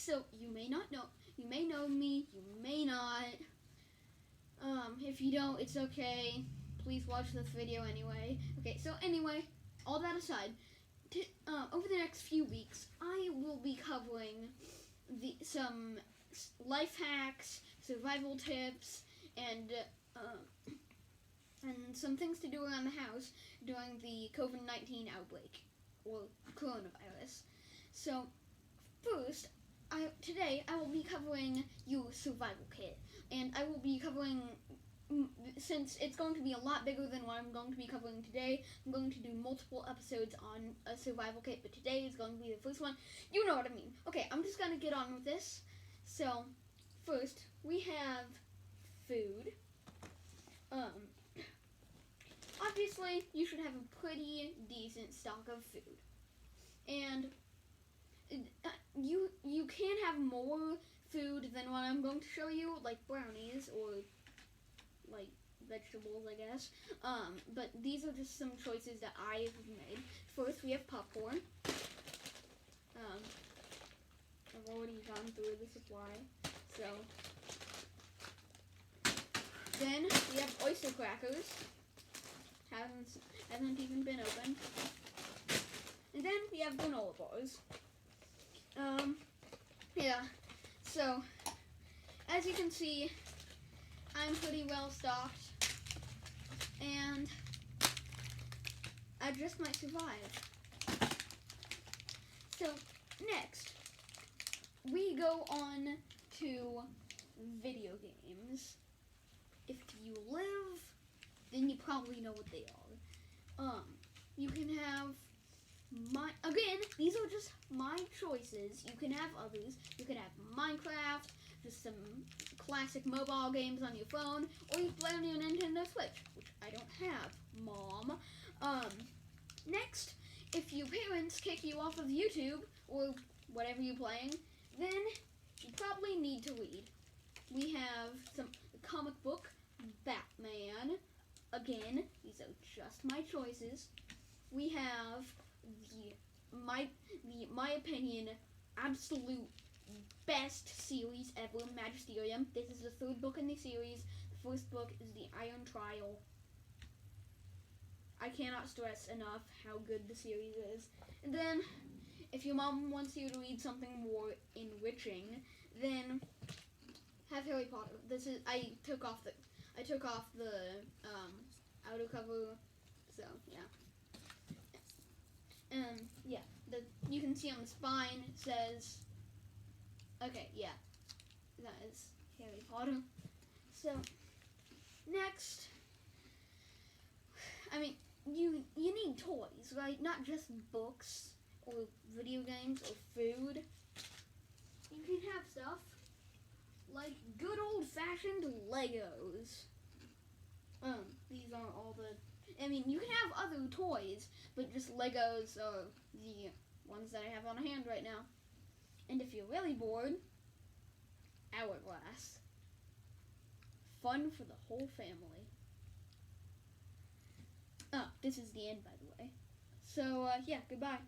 so you may not know, you may know me, you may not. If you don't, it's okay. Please watch this video anyway. Okay, so anyway, all that aside, over the next few weeks, I will be covering some life hacks, survival tips, and some things to do around the house during the COVID-19 outbreak, or coronavirus. So, first, today I will be covering your survival kit, and I will be covering, since it's going to be a lot bigger than what I'm going to be covering today, I'm going to do multiple episodes on a survival kit, but today is going to be the first one. You know what I mean. Okay, I'm just going to get on with this. So, first, we have food. Obviously, you should have a pretty decent stock of food. And you can have more food than what I'm going to show you, like brownies or like vegetables, I guess. But these are just some choices that I have made. First, we have popcorn. I've already gone through the supply. So then we have oyster crackers. Haven't even been opened. And then we have granola bars. Yeah. So as you can see, I'm pretty well stocked, and I just might survive. So next, we go on to video games. If you live, then you probably know what they are. You can have again, these are just my choices. You can have others. You can have Minecraft, just some classic mobile games on your phone, or you play on your Nintendo Switch, which I don't have, Mom. Next, if your parents kick you off of YouTube, or whatever you're playing, then you probably need to read. We have some comic book, Batman. Again, these are just my choices. We have my opinion, absolute best series ever, Magisterium. This is the third book in the series. The first book is The Iron Trial. I cannot stress enough how good the series is. And then, if your mom wants you to read something more enriching, then have Harry Potter. I took off the outer cover, so yeah. Yeah, you can see on the spine it says, okay, yeah, that is Harry Potter. So next, I mean, you need toys, right? Not just books or video games or food. You can have stuff like good old-fashioned Legos. These aren't all the, I mean, you can have other toys, but just Legos are the ones that I have on hand right now. And if you're really bored, Hourglass. Fun for the whole family. Oh, this is the end, by the way. So, yeah, goodbye.